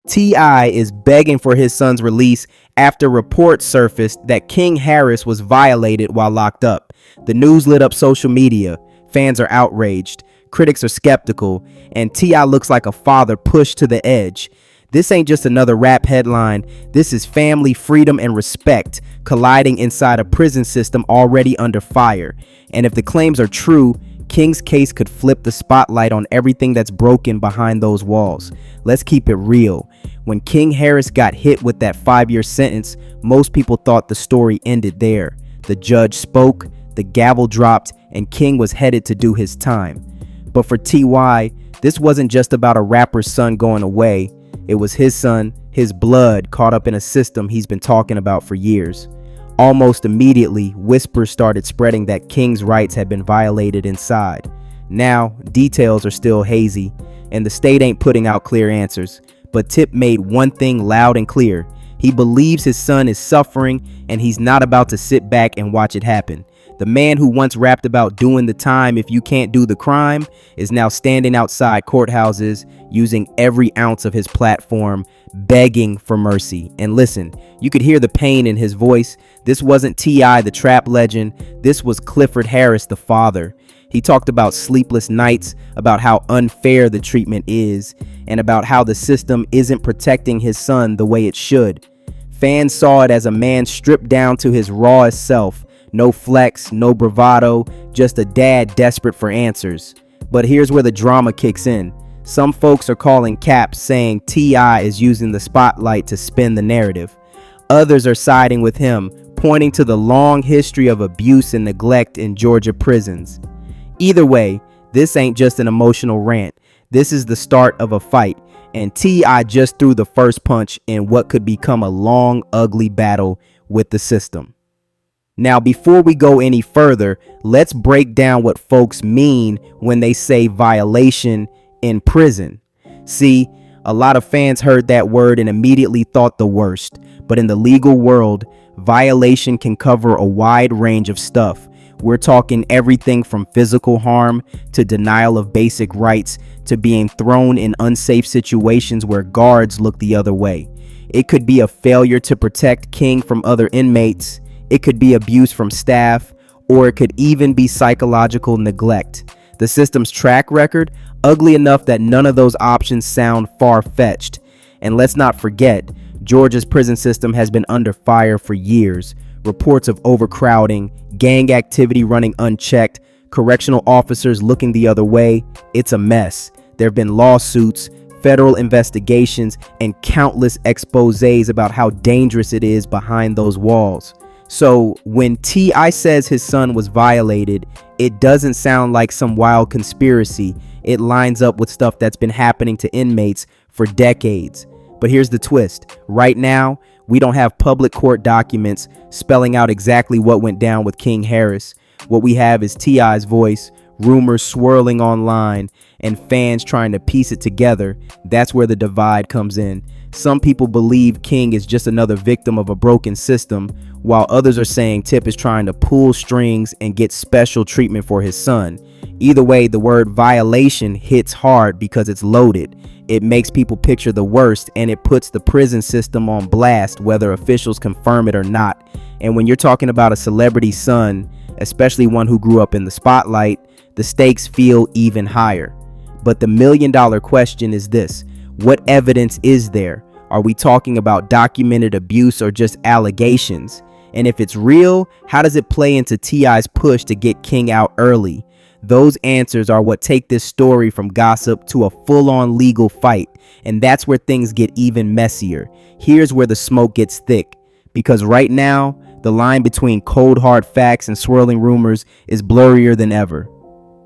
T.I. is begging for his son's release after reports surfaced that King Harris was violated while locked up. The news lit up social media. Fans are outraged. Critics are skeptical. And T.I. looks like a father pushed to the edge. This ain't just another rap headline. This is family, freedom, and respect colliding inside a prison system already under fire. And if the claims are true, King's case could flip the spotlight on everything that's broken behind those walls. Let's keep it real. When King Harris got hit with that 5-year sentence, most people thought the story ended there. The judge spoke, the gavel dropped, and King was headed to do his time. But for T.Y., this wasn't just about a rapper's son going away. It was his son, his blood, caught up in a system he's been talking about for years. Almost immediately, whispers started spreading that King's rights had been violated inside. Now, details are still hazy, and the state ain't putting out clear answers. But Tip made one thing loud and clear. He believes his son is suffering, and he's not about to sit back and watch it happen. The man who once rapped about doing the time if you can't do the crime is now standing outside courthouses using every ounce of his platform, begging for mercy. And listen, you could hear the pain in his voice. This wasn't T.I., the trap legend. This was Clifford Harris, the father. He talked about sleepless nights, about how unfair the treatment is, and about how the system isn't protecting his son the way it should. Fans saw it as a man stripped down to his rawest self. No flex, no bravado, just a dad desperate for answers. But here's where the drama kicks in. Some folks are calling caps, saying T.I. is using the spotlight to spin the narrative. Others are siding with him, pointing to the long history of abuse and neglect in Georgia prisons. Either way, this ain't just an emotional rant. This is the start of a fight, and T.I. just threw the first punch in what could become a long, ugly battle with the system. Now, before we go any further, let's break down what folks mean when they say violation in prison. See, a lot of fans heard that word and immediately thought the worst. But in the legal world, violation can cover a wide range of stuff. We're talking everything from physical harm to denial of basic rights to being thrown in unsafe situations where guards look the other way. It could be a failure to protect King from other inmates. It could be abuse from staff, or it could even be psychological neglect. The system's track record, ugly enough that none of those options sound far-fetched. And let's not forget, Georgia's prison system has been under fire for years. Reports of overcrowding, gang activity running unchecked, correctional officers looking the other way. It's a mess. There have been lawsuits, federal investigations, and countless exposés about how dangerous it is behind those walls. So when T.I. says his son was violated, it doesn't sound like some wild conspiracy. It lines up with stuff that's been happening to inmates for decades. But here's the twist. Right now, we don't have public court documents spelling out exactly what went down with King Harris. What we have is T.I.'s voice, rumors swirling online, and fans trying to piece it together. That's where the divide comes in. Some people believe King is just another victim of a broken system, while others are saying Tip is trying to pull strings and get special treatment for his son. Either way, the word violation hits hard because it's loaded. It makes people picture the worst, and it puts the prison system on blast, whether officials confirm it or not. And when you're talking about a celebrity son, especially one who grew up in the spotlight, the stakes feel even higher. But the million-dollar question is this: what evidence is there? Are we talking about documented abuse or just allegations? And if it's real, how does it play into T.I.'s push to get King out early? Those answers are what take this story from gossip to a full-on legal fight. And that's where things get even messier. Here's where the smoke gets thick. Because right now, the line between cold hard facts and swirling rumors is blurrier than ever.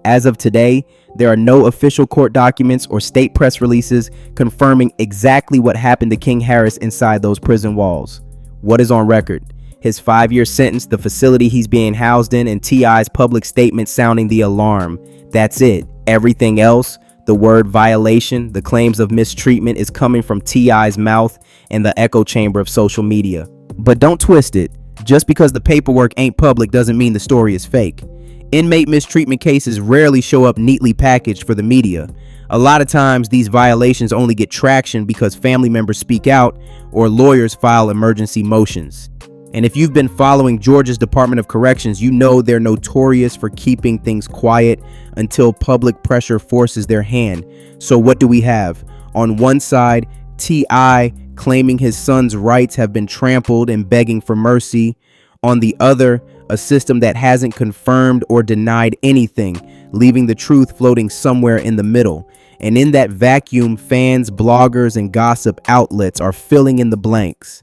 As of today, there are no official court documents or state press releases confirming exactly what happened to King Harris inside those prison walls. What is on record? His 5-year sentence, the facility he's being housed in, and T.I.'s public statement sounding the alarm. That's it. Everything else, the word violation, the claims of mistreatment, is coming from T.I.'s mouth and the echo chamber of social media. But don't twist it. Just because the paperwork ain't public doesn't mean the story is fake. Inmate mistreatment cases rarely show up neatly packaged for the media. A lot of times, these violations only get traction because family members speak out or lawyers file emergency motions. And if you've been following Georgia's Department of Corrections, you know they're notorious for keeping things quiet until public pressure forces their hand. So what do we have? On one side, T.I. claiming his son's rights have been trampled and begging for mercy. On the other, a system that hasn't confirmed or denied anything, leaving the truth floating somewhere in the middle. And in that vacuum, fans, bloggers, and gossip outlets are filling in the blanks.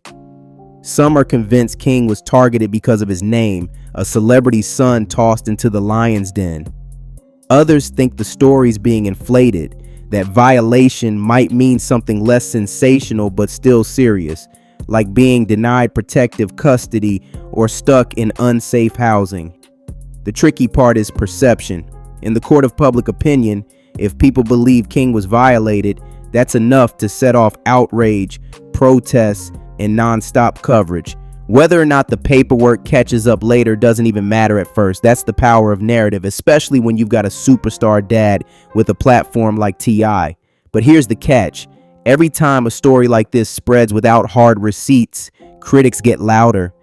Some are convinced King was targeted because of his name, a celebrity's son tossed into the lion's den. Others think the story's being inflated, that violation might mean something less sensational but still serious, like being denied protective custody or stuck in unsafe housing. The tricky part is perception. In the court of public opinion, if people believe King was violated, that's enough to set off outrage, protests, and non-stop coverage. Whether or not the paperwork catches up later doesn't even matter at first. That's the power of narrative, especially when you've got a superstar dad with a platform like T.I. But here's the catch. Every time a story like this spreads without hard receipts, critics get louder.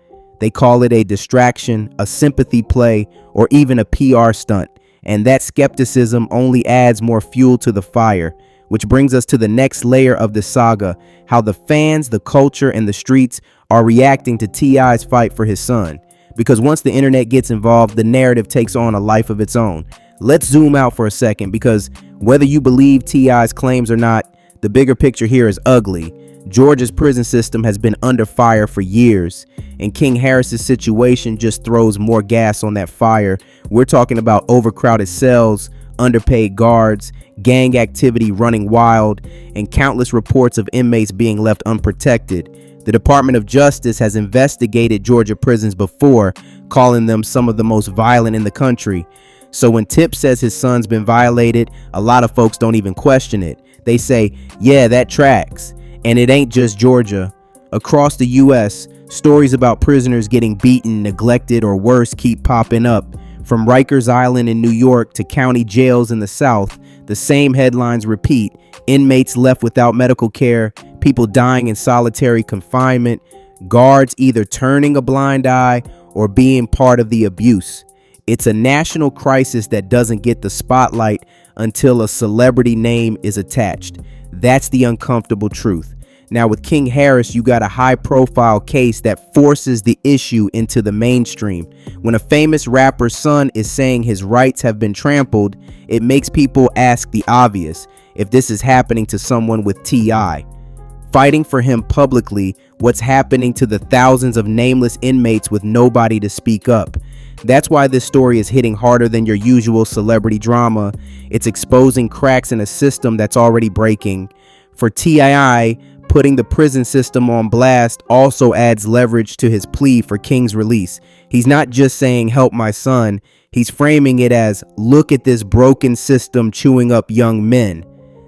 They call it a distraction, a sympathy play, or even a PR stunt. And that skepticism only adds more fuel to the fire, which brings us to the next layer of the saga, how the fans, the culture, and the streets are reacting to T.I.'s fight for his son. Because once the internet gets involved, the narrative takes on a life of its own. Let's zoom out for a second, because whether you believe T.I.'s claims or not, the bigger picture here is ugly. Georgia's prison system has been under fire for years, and King Harris's situation just throws more gas on that fire. We're talking about overcrowded cells, underpaid guards, gang activity running wild, and countless reports of inmates being left unprotected. The Department of Justice has investigated Georgia prisons before, calling them some of the most violent in the country. So when Tip says his son's been violated, a lot of folks don't even question it. They say, yeah, that tracks. And it ain't just Georgia. Across the U.S., stories about prisoners getting beaten, neglected, or worse keep popping up. From Rikers Island in New York to county jails in the South, the same headlines repeat. Inmates left without medical care, people dying in solitary confinement, guards either turning a blind eye or being part of the abuse. It's a national crisis that doesn't get the spotlight until a celebrity name is attached. That's the uncomfortable truth. Now with King Harris, you got a high-profile case that forces the issue into the mainstream. When a famous rapper's son is saying his rights have been trampled, it makes people ask the obvious, if this is happening to someone with T.I. Fighting for him publicly, what's happening to the thousands of nameless inmates with nobody to speak up? That's why this story is hitting harder than your usual celebrity drama. It's exposing cracks in a system that's already breaking. For T.I., putting the prison system on blast also adds leverage to his plea for King's release. He's not just saying, help my son. He's framing it as, look at this broken system chewing up young men.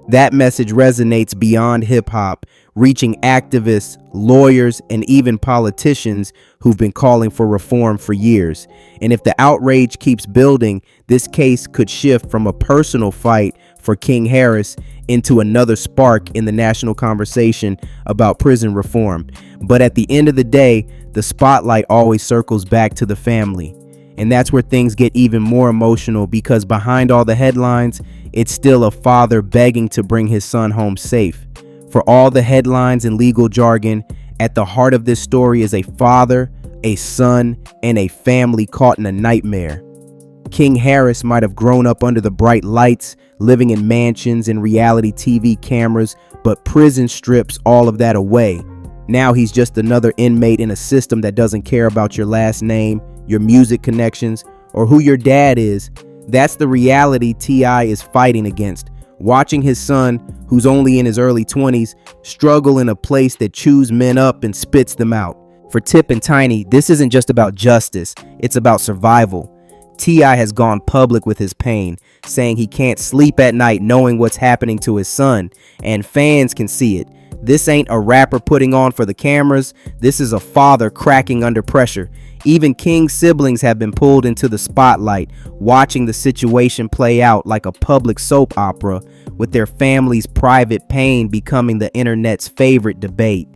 That message resonates beyond hip-hop, reaching activists, lawyers, and even politicians who've been calling for reform for years. And if the outrage keeps building, this case could shift from a personal fight for King Harris into another spark in the national conversation about prison reform. But at the end of the day, the spotlight always circles back to the family. And that's where things get even more emotional, because behind all the headlines, it's still a father begging to bring his son home safe. For all the headlines and legal jargon, at the heart of this story is a father, a son, and a family caught in a nightmare. King Harris might have grown up under the bright lights, living in mansions and reality TV cameras, but prison strips all of that away. Now he's just another inmate in a system that doesn't care about your last name, your music connections, or who your dad is. That's the reality T.I. is fighting against. Watching his son, who's only in his early 20s, struggle in a place that chews men up and spits them out. For Tip and Tiny, this isn't just about justice, it's about survival. T.I. has gone public with his pain, saying he can't sleep at night knowing what's happening to his son, and fans can see it. This ain't a rapper putting on for the cameras, this is a father cracking under pressure. Even King's siblings have been pulled into the spotlight, watching the situation play out like a public soap opera, with their family's private pain becoming the internet's favorite debate.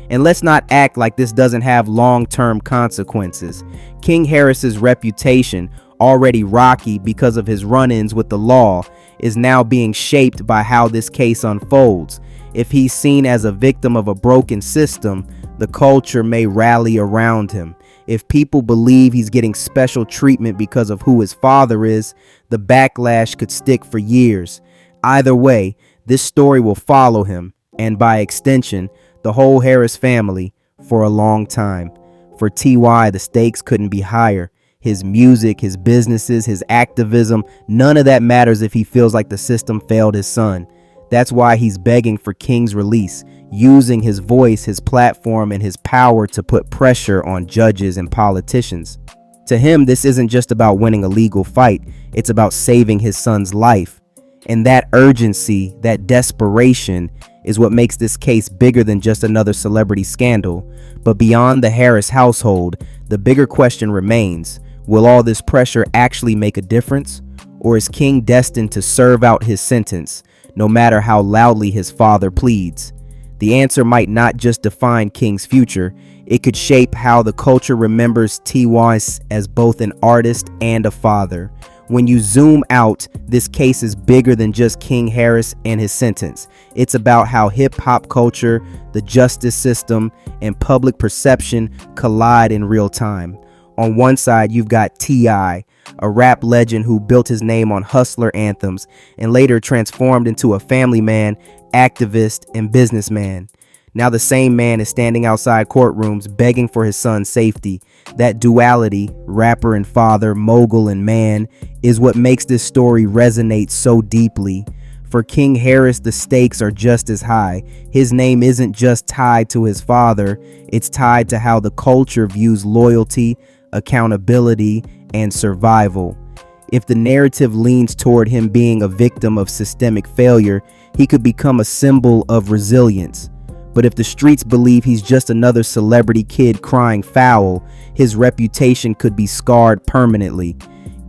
And let's not act like this doesn't have long-term consequences. King Harris's reputation, already rocky because of his run-ins with the law, is now being shaped by how this case unfolds. If he's seen as a victim of a broken system, the culture may rally around him. If people believe he's getting special treatment because of who his father is, the backlash could stick for years. Either way, this story will follow him, and by extension, the whole Harris family, for a long time. For T.Y., the stakes couldn't be higher. His music, his businesses, his activism, none of that matters if he feels like the system failed his son. That's why he's begging for King's release, using his voice, his platform, and his power to put pressure on judges and politicians. To him, this isn't just about winning a legal fight, it's about saving his son's life. And that urgency, that desperation, is what makes this case bigger than just another celebrity scandal. But beyond the Harris household, the bigger question remains: will all this pressure actually make a difference? Or is King destined to serve out his sentence, no matter how loudly his father pleads? The answer might not just define King's future, it could shape how the culture remembers T.Y. as both an artist and a father. When you zoom out, this case is bigger than just King Harris and his sentence. It's about how hip-hop culture, the justice system, and public perception collide in real time. On one side, you've got T.I., a rap legend who built his name on hustler anthems and later transformed into a family man, activist, and businessman. Now the same man is standing outside courtrooms begging for his son's safety. That duality, rapper and father, mogul and man, is what makes this story resonate so deeply. For King Harris, the stakes are just as high. His name isn't just tied to his father, it's tied to how the culture views loyalty, accountability, and survival. If the narrative leans toward him being a victim of systemic failure, he could become a symbol of resilience. But if the streets believe he's just another celebrity kid crying foul, his reputation could be scarred permanently.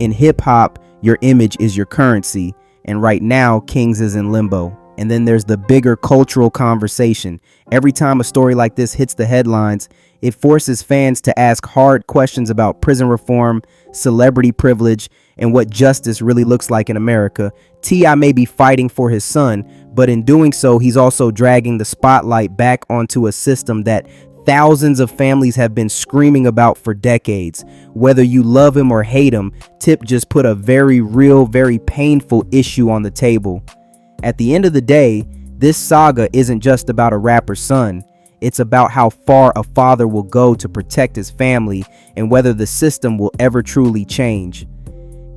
In hip-hop, your image is your currency, and right now, King's is in limbo. And then there's the bigger cultural conversation. Every time a story like this hits the headlines, it forces fans to ask hard questions about prison reform, celebrity privilege, and what justice really looks like in America. T.I. may be fighting for his son, but in doing so, he's also dragging the spotlight back onto a system that thousands of families have been screaming about for decades. Whether you love him or hate him, Tip just put a very real, very painful issue on the table. At the end of the day, this saga isn't just about a rapper's son. It's about how far a father will go to protect his family and whether the system will ever truly change.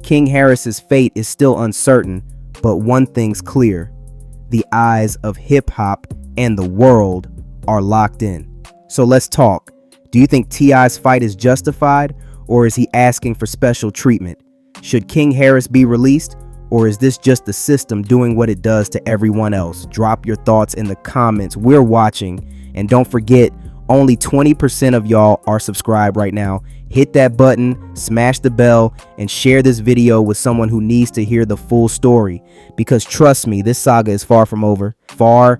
King Harris's fate is still uncertain, but one thing's clear: the eyes of hip-hop and the world are locked in. So let's talk. Do you think T.I.'s fight is justified, or is he asking for special treatment? Should King Harris be released, or is this just the system doing what it does to everyone else? Drop your thoughts in the comments. We're watching. And don't forget, only 20% of y'all are subscribed right now. Hit that button, smash the bell, and share this video with someone who needs to hear the full story. Because trust me, this saga is far from over. Far